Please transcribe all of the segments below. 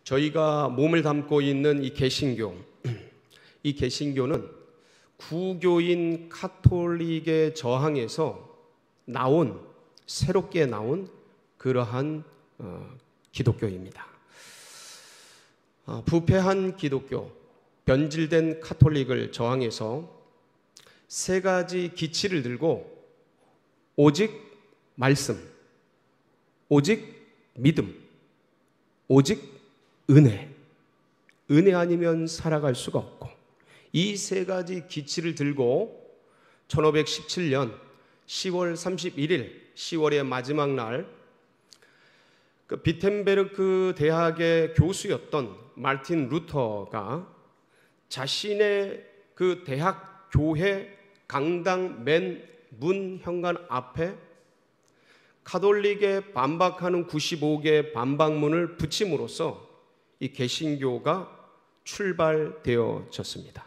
저희가 몸을 담고 있는 이 개신교, 이 개신교는 구교인 카톨릭에 저항해서 새롭게 나온 그러한 기독교입니다. 부패한 기독교, 변질된 카톨릭을 저항해서 세 가지 기치를 들고 오직 말씀, 오직 믿음, 오직 은혜 아니면 살아갈 수가 없고, 이 세 가지 기치를 들고 1517년 10월 31일 10월의 마지막 날 비텐베르크 대학의 교수였던 마르틴 루터가 자신의 그 대학 교회 강당 맨 문 현관 앞에 카톨릭에 반박하는 95개의 반박문을 붙임으로써 이 개신교가 출발되어졌습니다.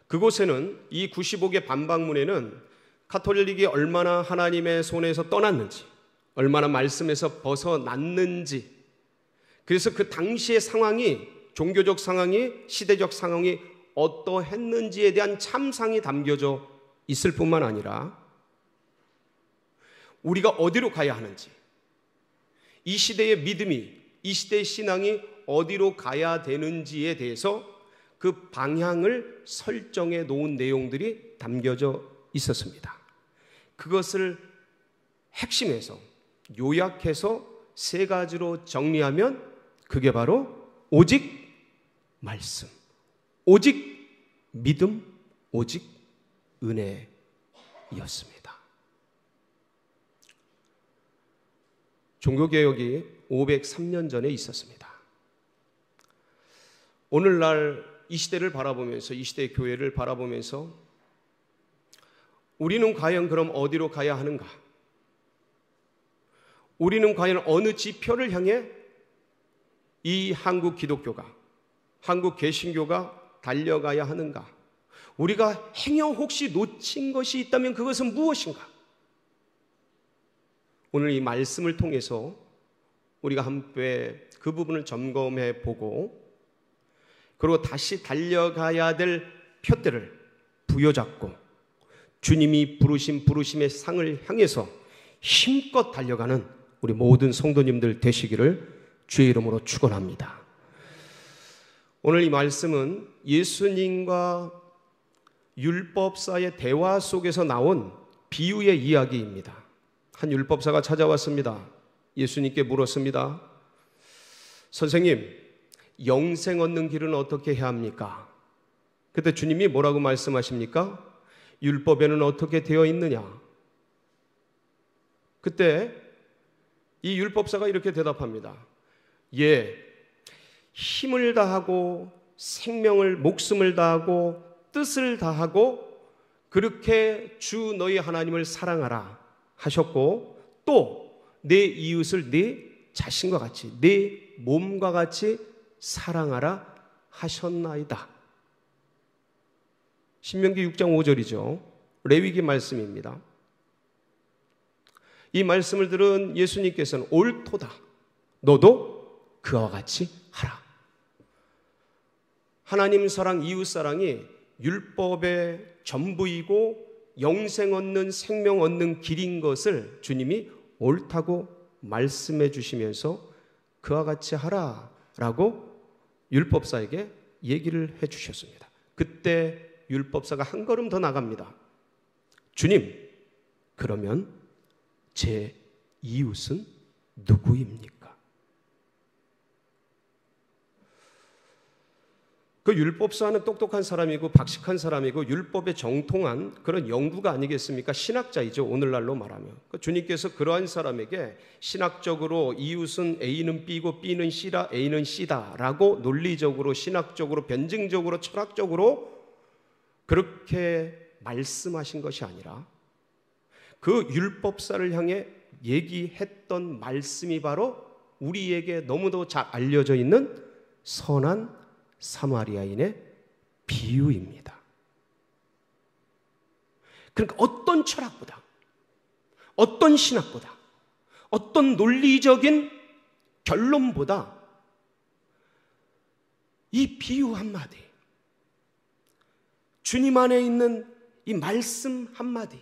그곳에는 이 95개 반박문에는 카톨릭이 얼마나 하나님의 손에서 떠났는지, 얼마나 말씀에서 벗어났는지, 그래서 그 당시의 상황이, 종교적 상황이, 시대적 상황이 어떠했는지에 대한 참상이 담겨져 있을 뿐만 아니라 우리가 어디로 가야 하는지, 이 시대의 믿음이, 이 시대의 신앙이 어디로 가야 되는지에 대해서 그 방향을 설정해 놓은 내용들이 담겨져 있었습니다. 그것을 핵심해서 요약해서 세 가지로 정리하면 그게 바로 오직 말씀, 오직 믿음, 오직 은혜였습니다. 종교개혁이 503년 전에 있었습니다. 오늘날 이 시대를 바라보면서, 이 시대의 교회를 바라보면서 우리는 과연 그럼 어디로 가야 하는가? 우리는 과연 어느 지표를 향해 이 한국 기독교가, 한국 개신교가 달려가야 하는가? 우리가 행여 혹시 놓친 것이 있다면 그것은 무엇인가? 오늘 이 말씀을 통해서 우리가 함께 그 부분을 점검해 보고, 그리고 다시 달려가야 될 표대를 부여잡고 주님이 부르신 부르심의 상을 향해서 힘껏 달려가는 우리 모든 성도님들 되시기를 주의 이름으로 축원합니다. 오늘 이 말씀은 예수님과 율법사의 대화 속에서 나온 비유의 이야기입니다. 한 율법사가 찾아왔습니다. 예수님께 물었습니다. 선생님, 영생 얻는 길은 어떻게 해야 합니까? 그때 주님이 뭐라고 말씀하십니까? 율법에는 어떻게 되어 있느냐? 그때 이 율법사가 이렇게 대답합니다. 예, 힘을 다하고 생명을, 목숨을 다하고 뜻을 다하고 그렇게 주 너희 하나님을 사랑하라 하셨고, 또 내 이웃을 내 자신과 같이, 내 몸과 같이 사랑하라 하셨나이다. 신명기 6장 5절이죠. 레위기 말씀입니다. 이 말씀을 들은 예수님께서는 옳도다, 너도 그와 같이 하라. 하나님 사랑, 이웃 사랑이 율법의 전부이고 영생 얻는, 생명 얻는 길인 것을 주님이 옳다고 말씀해 주시면서 그와 같이 하라라고 율법사에게 얘기를 해 주셨습니다. 그때 율법사가 한 걸음 더 나갑니다. 주님, 그러면 제 이웃은 누구입니까? 그 율법사는 똑똑한 사람이고 박식한 사람이고 율법에 정통한 그런 연구가 아니겠습니까? 신학자이죠, 오늘날로 말하면. 주님께서 그러한 사람에게 신학적으로 이웃은 A는 B고 B는 C다, A는 C다 라고 논리적으로, 신학적으로, 변증적으로, 철학적으로 그렇게 말씀하신 것이 아니라 그 율법사를 향해 얘기했던 말씀이 바로 우리에게 너무도 잘 알려져 있는 선한 사마리아인의 비유입니다. 그러니까 어떤 철학보다, 어떤 신학보다, 어떤 논리적인 결론보다 이 비유 한마디, 주님 안에 있는 이 말씀 한마디,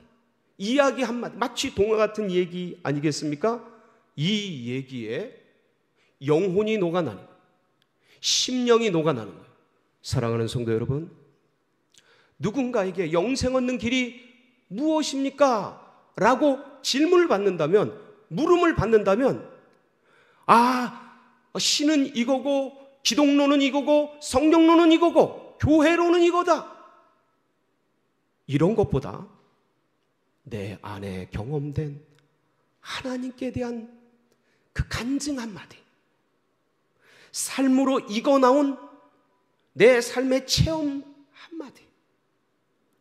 이야기 한마디, 마치 동화 같은 얘기 아니겠습니까? 이 얘기에 영혼이 녹아나는 거예요. 심령이 녹아나는 거예요. 사랑하는 성도 여러분, 누군가에게 영생 얻는 길이 무엇입니까? 라고 질문을 받는다면, 물음을 받는다면, 신은 이거고, 기독론은 이거고, 성경론은 이거고, 교회론은 이거다, 이런 것보다 내 안에 경험된 하나님께 대한 그 간증 한마디, 삶으로 익어나온 내 삶의 체험 한마디,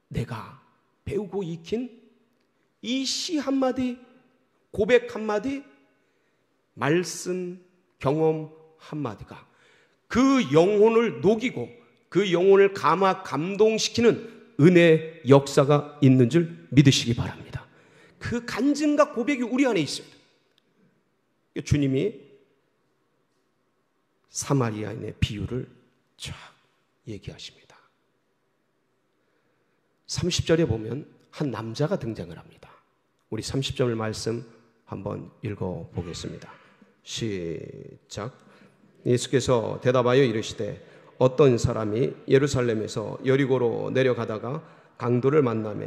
내가 배우고 익힌 이 시 한마디, 고백 한마디, 말씀, 경험 한마디가 그 영혼을 녹이고 그 영혼을 감동시키는 은혜의 역사가 있는 줄 믿으시기 바랍니다. 그 간증과 고백이 우리 안에 있습니다. 주님이 사마리아인의 비유를 쫙 얘기하십니다. 30절에 보면 한 남자가 등장을 합니다. 우리 30절 말씀 한번 읽어보겠습니다. 시작. 예수께서 대답하여 이르시되 어떤 사람이 예루살렘에서 여리고로 내려가다가 강도를 만나매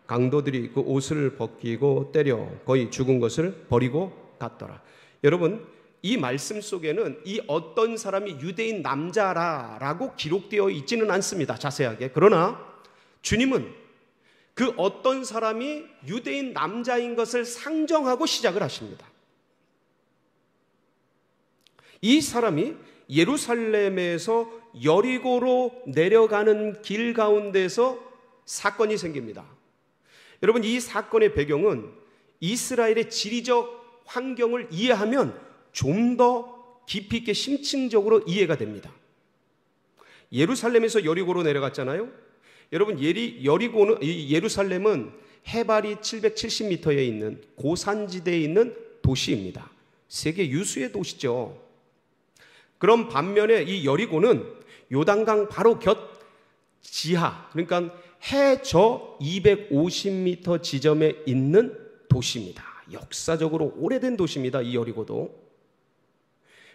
강도들이 그 옷을 벗기고 때려 거의 죽은 것을 버리고 갔더라. 여러분, 이 말씀 속에는 이 어떤 사람이 유대인 남자라고 기록되어 있지는 않습니다, 자세하게. 그러나 주님은 그 어떤 사람이 유대인 남자인 것을 상정하고 시작을 하십니다. 이 사람이 예루살렘에서 여리고로 내려가는 길 가운데서 사건이 생깁니다. 여러분, 이 사건의 배경은 이스라엘의 지리적 환경을 이해하면 좀 더 깊이 있게 심층적으로 이해가 됩니다. 예루살렘에서 여리고로 내려갔잖아요. 여러분, 예루살렘은 해발이 770m에 있는 고산지대에 있는 도시입니다. 세계 유수의 도시죠. 그럼 반면에 이 여리고는 요단강 바로 곁 지하, 그러니까 해저 250m 지점에 있는 도시입니다. 역사적으로 오래된 도시입니다, 이 여리고도.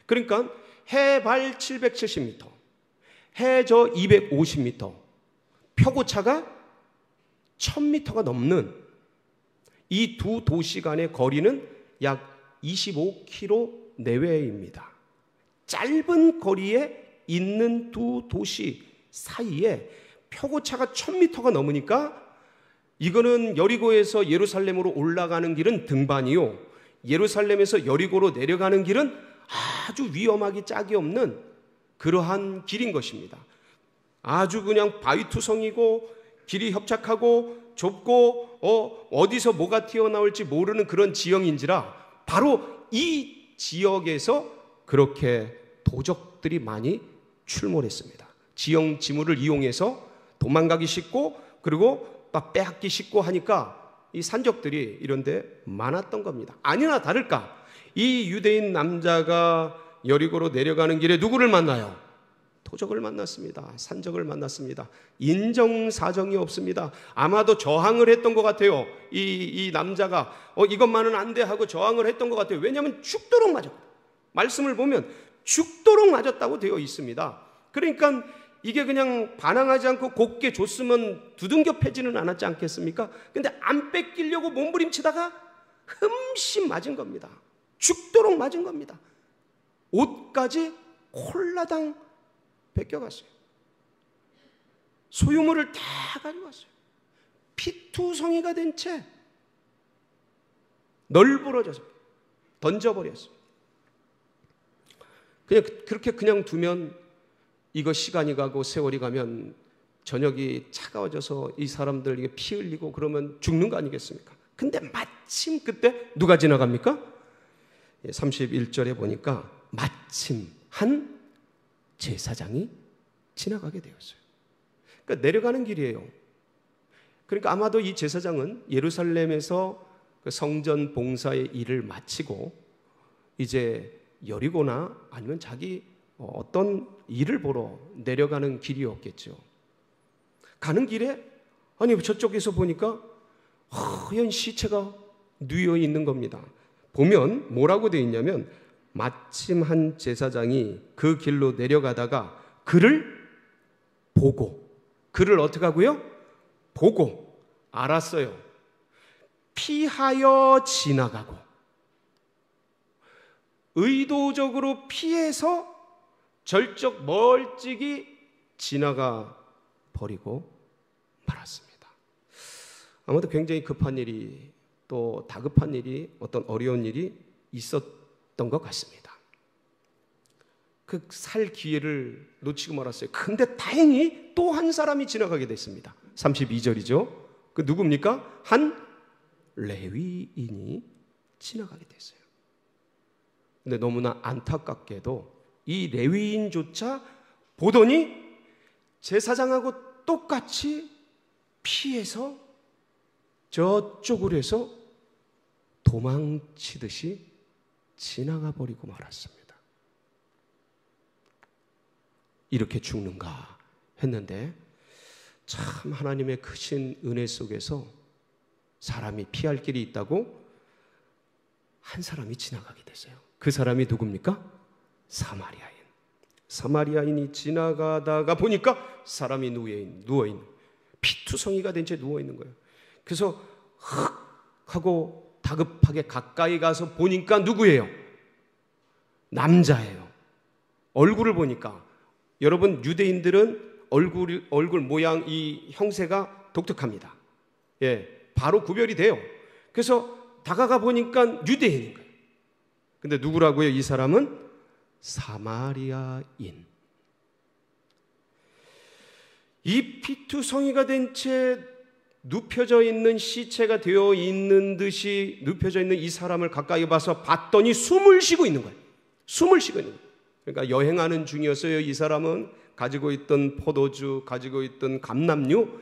그러니까 해발 770m, 해저 250m, 표고차가 1000m가 넘는 이 두 도시 간의 거리는 약 25km 내외입니다. 짧은 거리에 있는 두 도시 사이에 표고차가 1000m가 넘으니까 이거는 여리고에서 예루살렘으로 올라가는 길은 등반이요, 예루살렘에서 여리고로 내려가는 길은 아주 위험하기 짝이 없는 그러한 길인 것입니다. 아주 그냥 바위투성이고 길이 협착하고 좁고 어디서 뭐가 튀어나올지 모르는 그런 지형인지라 바로 이 지역에서 그렇게 도적들이 많이 출몰했습니다. 지형 지물을 이용해서 도망가기 쉽고 그리고 막 빼앗기 쉽고 하니까 이 산적들이 이런 데 많았던 겁니다. 아니나 다를까 이 유대인 남자가 여리고로 내려가는 길에 누구를 만나요? 도적을 만났습니다. 산적을 만났습니다. 인정사정이 없습니다. 아마도 저항을 했던 것 같아요. 이 남자가 이것만은 안 돼 하고 저항을 했던 것 같아요. 왜냐하면 죽도록 맞았다. 말씀을 보면 죽도록 맞았다고 되어 있습니다. 그러니까 이게 그냥 반항하지 않고 곱게 줬으면 두둥겨 패지는 않았지 않겠습니까? 근데 안 뺏기려고 몸부림치다가 흠씬 맞은 겁니다. 죽도록 맞은 겁니다. 옷까지 홀라당 뺏겨갔어요. 소유물을 다 가져갔어요. 피투성이가 된 채 널브러져서 던져버렸어요. 그렇게 그냥 두면 이거 시간이 가고 세월이 가면 저녁이 차가워져서 이 사람들 이게 피 흘리고 그러면 죽는 거 아니겠습니까? 근데 마침 그때 누가 지나갑니까? 31절에 보니까 마침 한 제사장이 지나가게 되었어요. 그러니까 내려가는 길이에요. 그러니까 아마도 이 제사장은 예루살렘에서 그 성전 봉사의 일을 마치고 이제 여리고나 아니면 자기 어떤 일을 보러 내려가는 길이었겠죠. 가는 길에 아니 저쪽에서 보니까 허연 시체가 누워 있는 겁니다. 보면 뭐라고 되어 있냐면 마침 한 제사장이 그 길로 내려가다가 그를 보고, 그를 어떻게 하고요? 보고 알았어요. 피하여 지나가고, 의도적으로 피해서 절적 멀찍이 지나가 버리고 말았습니다. 아무도 굉장히 급한 일이, 또 다급한 일이, 어떤 어려운 일이 있었던 것 같습니다. 그 살 기회를 놓치고 말았어요. 근데 다행히 또 한 사람이 지나가게 됐습니다. 32절이죠. 그 누굽니까? 한 레위인이 지나가게 됐어요. 근데 너무나 안타깝게도 이 레위인조차 보더니 제사장하고 똑같이 피해서 저쪽으로 해서 도망치듯이 지나가 버리고 말았습니다. 이렇게 죽는가 했는데 참 하나님의 크신 은혜 속에서 사람이 피할 길이 있다고 한 사람이 지나가게 됐어요. 그 사람이 누굽니까? 사마리아인. 사마리아인이 지나가다가 보니까 사람이 누워있는, 피투성이가 된 채 누워있는 거예요. 그래서 흑 하고 다급하게 가까이 가서 보니까 누구예요? 남자예요. 얼굴을 보니까, 여러분 유대인들은 얼굴 모양, 이 형세가 독특합니다. 바로 구별이 돼요. 그래서 다가가 보니까 유대인인 거예요. 근데 누구라고요? 이 사람은 사마리아인. 이 피투성이가 된 채 눕혀져 있는, 시체가 되어 있는 듯이 눕혀져 있는 이 사람을 가까이 봐서 봤더니 숨을 쉬고 있는 거예요. 숨을 쉬고 있는 거예요. 그러니까 여행하는 중이었어요. 이 사람은 가지고 있던 포도주, 가지고 있던 감람류,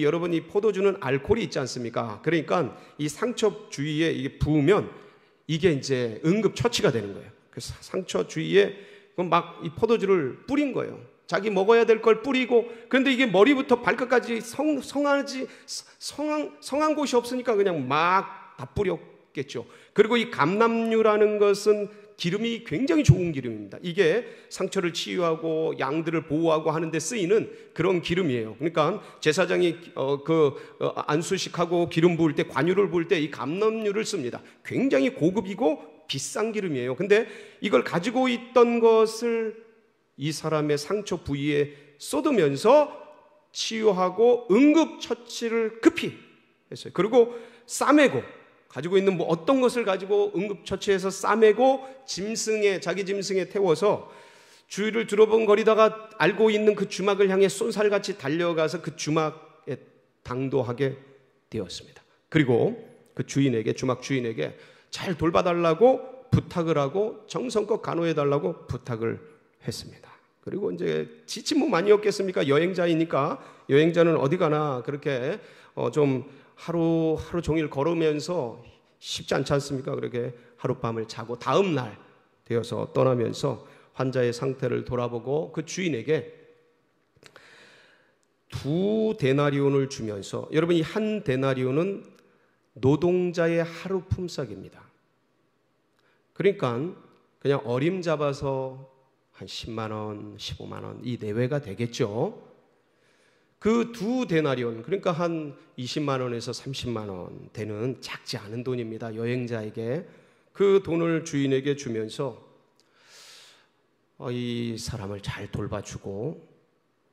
여러분 이 포도주는 알코올이 있지 않습니까? 그러니까 이 상처 주위에 이게 부으면 이게 이제 응급 처치가 되는 거예요. 그래서 상처 주위에 막 이 포도주를 뿌린 거예요. 자기 먹어야 될 걸 뿌리고, 그런데 이게 머리부터 발끝까지 성한 곳이 없으니까 그냥 막 다 뿌렸겠죠. 그리고 이 감람류라는 것은 기름이 굉장히 좋은 기름입니다. 이게 상처를 치유하고 양들을 보호하고 하는 데 쓰이는 그런 기름이에요. 그러니까 제사장이 안수식하고 기름 부을 때, 관유를 부을 때 이 감람류를 씁니다. 굉장히 고급이고 비싼 기름이에요. 근데 이걸 가지고 있던 것을 이 사람의 상처 부위에 쏟으면서 치유하고 응급처치를 급히 했어요. 그리고 싸매고, 가지고 있는 뭐 어떤 것을 가지고 응급처치해서 싸매고 자기 짐승에 태워서 주위를 둘러본거리다가 알고 있는 그 주막을 향해 쏜살같이 달려가서 그 주막에 당도하게 되었습니다. 그리고 그 주막 주인에게 잘 돌봐달라고 부탁을 하고 정성껏 간호해달라고 부탁을 했습니다. 그리고 이제 지친 몸 아니었겠습니까? 여행자이니까, 여행자는 어디 가나 그렇게 좀 하루 종일 걸으면서 쉽지 않지 않습니까? 그렇게 하룻밤을 자고 다음 날 되어서 떠나면서 환자의 상태를 돌아보고 그 주인에게 2데나리온을 주면서, 여러분 이 1데나리온은 노동자의 하루 품삯입니다. 그러니까 그냥 어림잡아서 한 10만 원, 15만 원 이 내외가 되겠죠. 그 2데나리온, 그러니까 한 20만 원에서 30만 원 되는 작지 않은 돈입니다. 여행자에게 그 돈을 주인에게 주면서 이 사람을 잘 돌봐주고,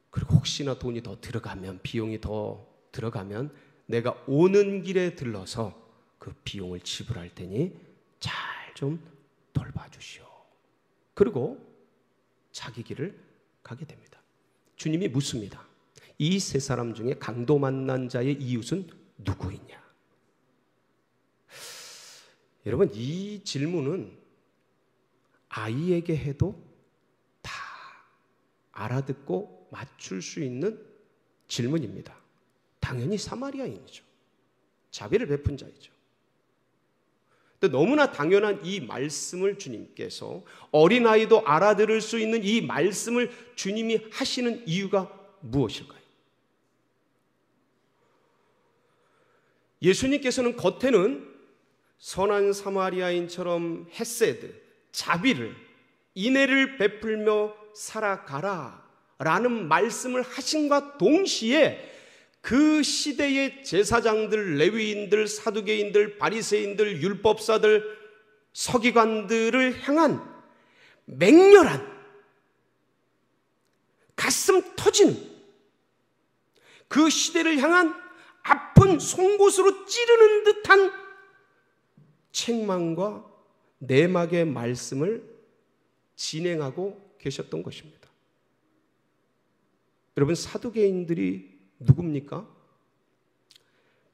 그리고 혹시나 돈이 더 들어가면, 비용이 더 들어가면 내가 오는 길에 들러서 그 비용을 지불할 테니 잘 좀 돌봐주시오. 그리고 자기 길을 가게 됩니다. 주님이 묻습니다. 이 세 사람 중에 강도 만난 자의 이웃은 누구이냐? 여러분 이 질문은 아이에게 해도 다 알아듣고 맞출 수 있는 질문입니다. 당연히 사마리아인이죠. 자비를 베푼 자이죠. 근데 너무나 당연한 이 말씀을 주님께서 어린아이도 알아들을 수 있는 이 말씀을 주님이 하시는 이유가 무엇일까요? 예수님께서는 겉에는 선한 사마리아인처럼 헤세드, 자비를, 인애를 베풀며 살아가라 라는 말씀을 하심과 동시에 그 시대의 제사장들, 레위인들, 사두개인들, 바리새인들, 율법사들, 서기관들을 향한 맹렬한 가슴 터지는 그 시대를 향한 아픈 송곳으로 찌르는 듯한 책망과 내막의 말씀을 진행하고 계셨던 것입니다. 여러분, 사두개인들이 누굽니까?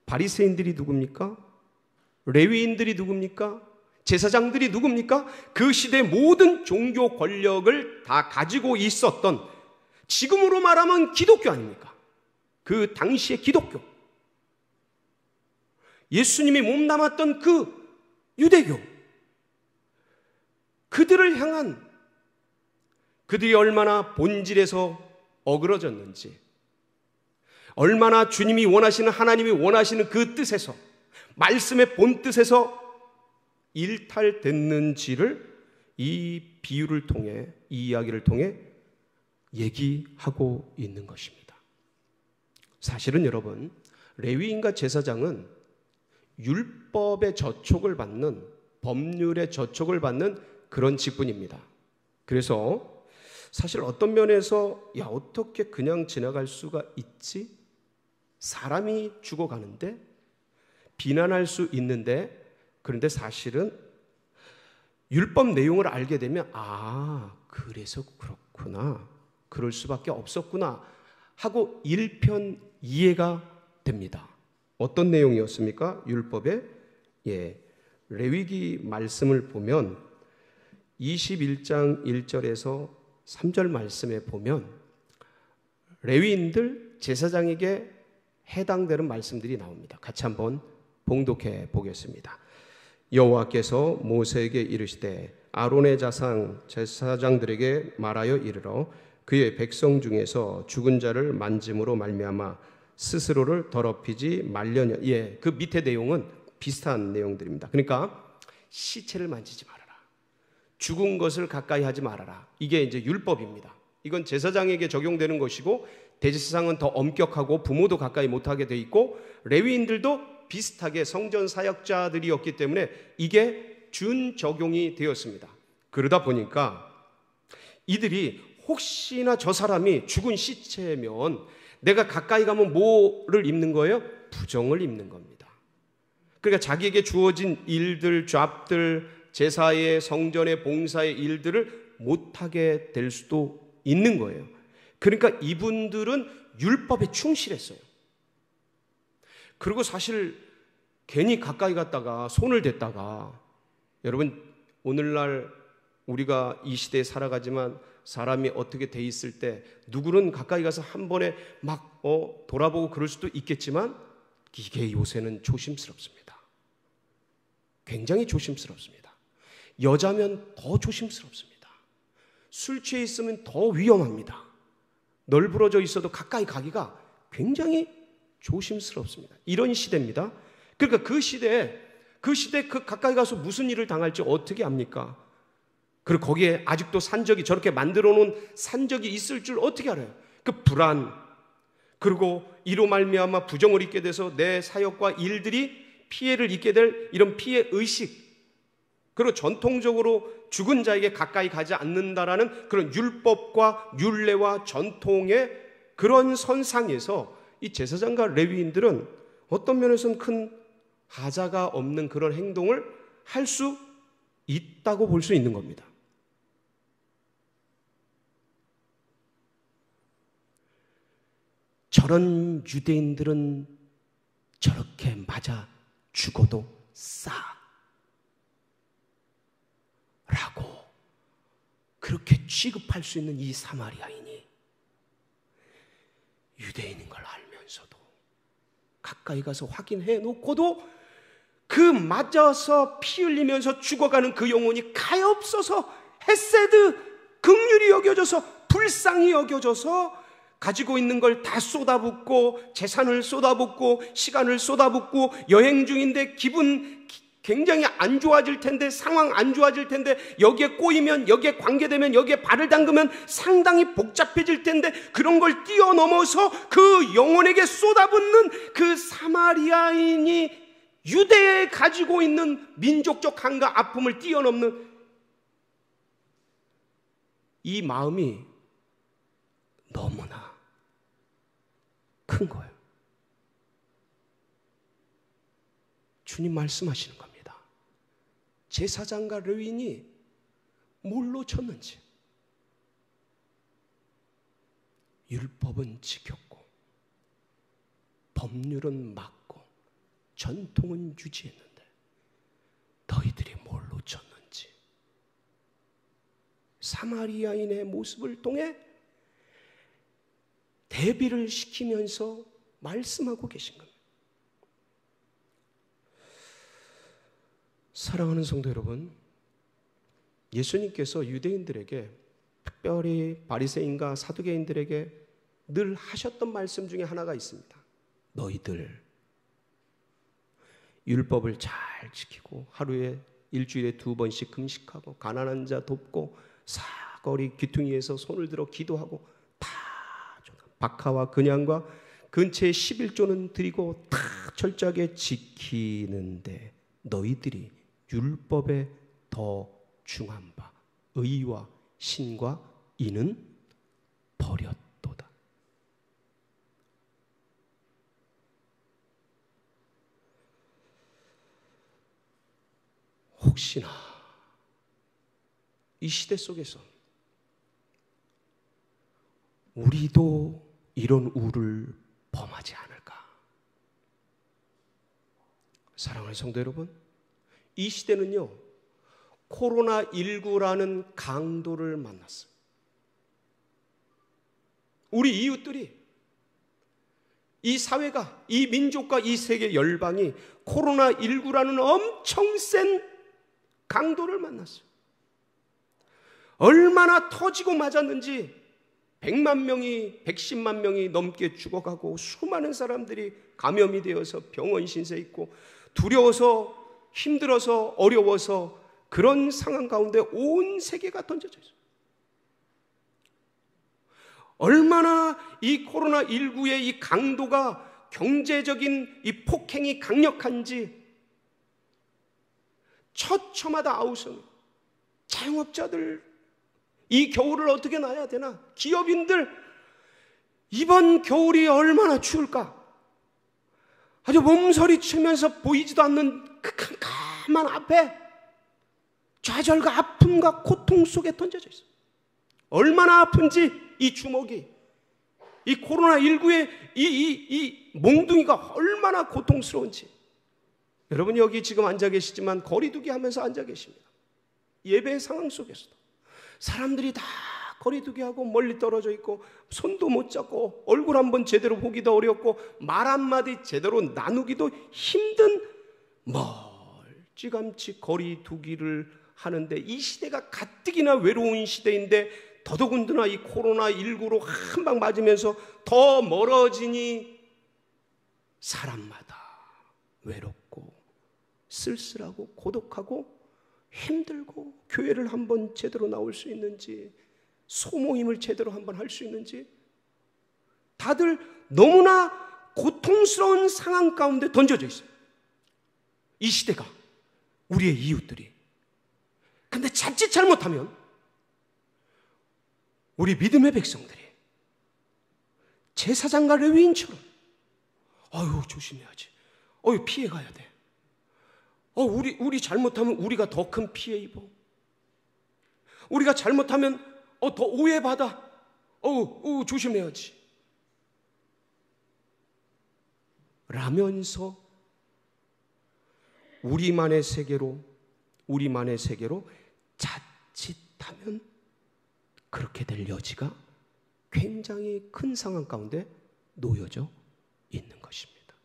바리새인들이 누굽니까? 레위인들이 누굽니까? 제사장들이 누굽니까? 그 시대 모든 종교 권력을 다 가지고 있었던, 지금으로 말하면 기독교 아닙니까? 그 당시의 기독교, 예수님이 몸담았던 그 유대교, 그들을 향한, 그들이 얼마나 본질에서 어그러졌는지, 얼마나 주님이 원하시는, 하나님이 원하시는 그 뜻에서, 말씀의 본뜻에서 일탈됐는지를 이 비유를 통해, 이 이야기를 통해 얘기하고 있는 것입니다. 사실은 여러분, 레위인과 제사장은 율법의 저촉을 받는, 법률의 저촉을 받는 그런 직분입니다. 그래서 사실 어떤 면에서 야, 어떻게 그냥 지나갈 수가 있지? 사람이 죽어가는데, 비난할 수 있는데, 그런데 사실은 율법 내용을 알게 되면 그래서 그렇구나, 그럴 수밖에 없었구나 하고 일편 이해가 됩니다. 어떤 내용이었습니까? 율법의 레위기 말씀을 보면 21장 1절에서 3절 말씀에 보면 레위인들, 제사장에게 해당되는 말씀들이 나옵니다. 같이 한번 봉독해 보겠습니다. 여호와께서 모세에게 이르시되 아론의 자상 제사장들에게 말하여 이르러 그의 백성 중에서 죽은 자를 만짐으로 말미암아 스스로를 더럽히지 말려냐. 그 밑에 내용은 비슷한 내용들입니다. 그러니까 시체를 만지지 말아라, 죽은 것을 가까이 하지 말아라, 이게 이제 율법입니다. 이건 제사장에게 적용되는 것이고, 대제사장은 더 엄격하고 부모도 가까이 못하게 돼 있고, 레위인들도 비슷하게 성전 사역자들이었기 때문에 이게 준 적용이 되었습니다. 그러다 보니까 이들이 혹시나 저 사람이 죽은 시체면 내가 가까이 가면 뭐를 입는 거예요? 부정을 입는 겁니다. 그러니까 자기에게 주어진 일들, 잡들, 제사의, 성전의 봉사의 일들을 못하게 될 수도 있는 거예요. 그러니까 이분들은 율법에 충실했어요. 그리고 사실 괜히 가까이 갔다가 손을 댔다가, 여러분 오늘날 우리가 이 시대에 살아가지만 사람이 어떻게 돼 있을 때 누구는 가까이 가서 한 번에 막 돌아보고 그럴 수도 있겠지만, 이게 요새는 조심스럽습니다. 굉장히 조심스럽습니다. 여자면 더 조심스럽습니다. 술 취해 있으면 더 위험합니다. 널브러져 있어도 가까이 가기가 굉장히 조심스럽습니다. 이런 시대입니다. 그러니까 그 시대에 그 가까이 가서 무슨 일을 당할지 어떻게 압니까? 그리고 거기에 아직도 산적이, 저렇게 만들어 놓은 산적이 있을 줄 어떻게 알아요? 그 불안, 그리고 이로 말미암아 부정을 입게 돼서 내 사역과 일들이 피해를 입게 될 이런 피해 의식, 그리고 전통적으로 죽은 자에게 가까이 가지 않는다라는 그런 율법과 율례와 전통의 그런 선상에서 이 제사장과 레위인들은 어떤 면에서는 큰 하자가 없는 그런 행동을 할 수 있다고 볼 수 있는 겁니다. 저런 유대인들은 저렇게 맞아 죽어도 싸 라고 그렇게 취급할 수 있는 이 사마리아인이 유대인인 걸 알면서도 가까이 가서 확인해 놓고도 그 맞아서 피 흘리면서 죽어가는 그 영혼이 가엾어서 헤세드, 긍휼히 여겨져서, 불쌍히 여겨져서 가지고 있는 걸 다 쏟아붓고, 재산을 쏟아붓고, 시간을 쏟아붓고, 여행 중인데 기분 굉장히 안 좋아질 텐데, 상황 안 좋아질 텐데, 여기에 꼬이면, 여기에 관계되면, 여기에 발을 담그면 상당히 복잡해질 텐데, 그런 걸 뛰어넘어서 그 영혼에게 쏟아붓는 그 사마리아인이 유대에 가지고 있는 민족적 한과 아픔을 뛰어넘는 이 마음이 너무나 큰 거예요. 주님 말씀하시는 겁니다. 제사장과 레위인이 뭘로 쳤는지. 율법은 지켰고, 법률은 막고, 전통은 유지했는데 너희들이 뭘로 쳤는지. 사마리아인의 모습을 통해 대비를 시키면서 말씀하고 계신 겁니다. 사랑하는 성도 여러분, 예수님께서 유대인들에게, 특별히 바리새인과 사두개인들에게 늘 하셨던 말씀 중에 하나가 있습니다. 너희들 율법을 잘 지키고 하루에 일주일에 2번씩 금식하고 가난한 자 돕고 사거리 귀퉁이에서 손을 들어 기도하고 다 박하와 근양과 근처에 11조는 드리고 다 철저하게 지키는데 너희들이 율법에 더 중한 바 의와 신과 이는 버렸도다. 혹시나 이 시대 속에서 우리도 이런 우를 범하지 않을까? 사랑하는 성도 여러분, 이 시대는요, 코로나19라는 강도를 만났어요. 우리 이웃들이, 이 사회가, 이 민족과 이 세계 열방이 코로나19라는 엄청 센 강도를 만났어요. 얼마나 터지고 맞았는지 100만 명이, 110만 명이 넘게 죽어가고 수많은 사람들이 감염이 되어서 병원 신세 있고 두려워서, 힘들어서, 어려워서 그런 상황 가운데 온 세계가 던져져 있어요. 얼마나 이 코로나19의 이 강도가, 경제적인 이 폭행이 강력한지 처처마다 아우성, 자영업자들 이 겨울을 어떻게 나야 되나? 기업인들 이번 겨울이 얼마나 추울까? 아주 몸서리치면서 보이지도 않는 그 캄캄한 앞에 좌절과 아픔과 고통 속에 던져져 있어요. 얼마나 아픈지 이 주먹이, 이 코로나19의 이 몽둥이가 얼마나 고통스러운지. 여러분 여기 지금 앉아 계시지만 거리두기 하면서 앉아 계십니다. 예배 상황 속에서도 사람들이 다 거리두기하고 멀리 떨어져 있고 손도 못 잡고 얼굴 한번 제대로 보기도 어렵고 말 한마디 제대로 나누기도 힘든 멀찌감치 거리두기를 하는데, 이 시대가 가뜩이나 외로운 시대인데 더더군다나 이 코로나19로 한 방 맞으면서 더 멀어지니 사람마다 외롭고 쓸쓸하고 고독하고 힘들고, 교회를 한번 제대로 나올 수 있는지, 소모임을 제대로 한번 할 수 있는지, 다들 너무나 고통스러운 상황 가운데 던져져 있어요. 이 시대가, 우리의 이웃들이. 근데 자칫 잘못하면 우리 믿음의 백성들이 제사장과 레위인처럼 아유 조심해야지, 피해가야 돼, 우리 잘못하면 우리가 더 큰 피해 입어, 우리가 잘못하면 더 오해받아, 조심해야지 라면서 우리만의 세계로 자칫하면 그렇게 될 여지가 굉장히 큰 상황 가운데 놓여져 있는 것입니다.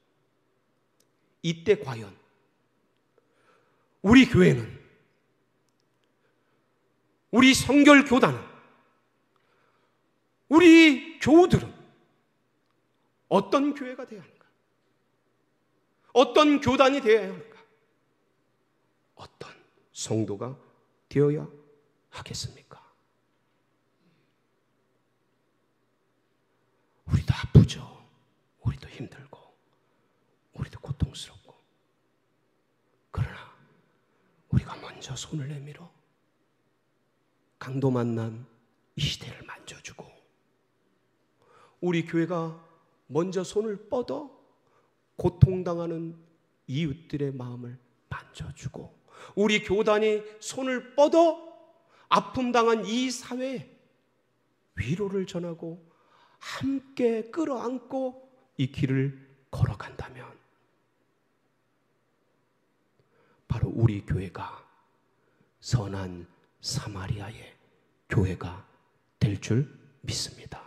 이때 과연 우리 교회는, 우리 성결교단은, 우리 교우들은 어떤 교회가 되어야 하는가? 어떤 교단이 되어야 하는가? 어떤 성도가 되어야 하겠습니까? 우리도 아프죠. 우리도 힘들고 우리도 고통스럽고, 그러나 우리가 먼저 손을 내밀어 강도 만난 이 시대를 만져주고, 우리 교회가 먼저 손을 뻗어 고통당하는 이웃들의 마음을 만져주고, 우리 교단이 손을 뻗어 아픔당한 이 사회에 위로를 전하고 함께 끌어안고 이 길을 걸어간다면, 바로 우리 교회가 선한 사마리아의 교회가 될 줄 믿습니다.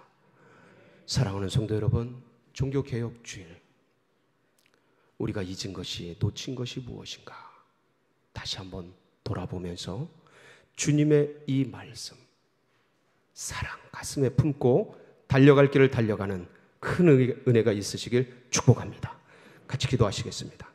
사랑하는 성도 여러분, 종교개혁 주일, 우리가 잊은 것이, 놓친 것이 무엇인가 다시 한번 돌아보면서 주님의 이 말씀, 사랑 가슴에 품고 달려갈 길을 달려가는 큰 은혜가 있으시길 축복합니다. 같이 기도하시겠습니다.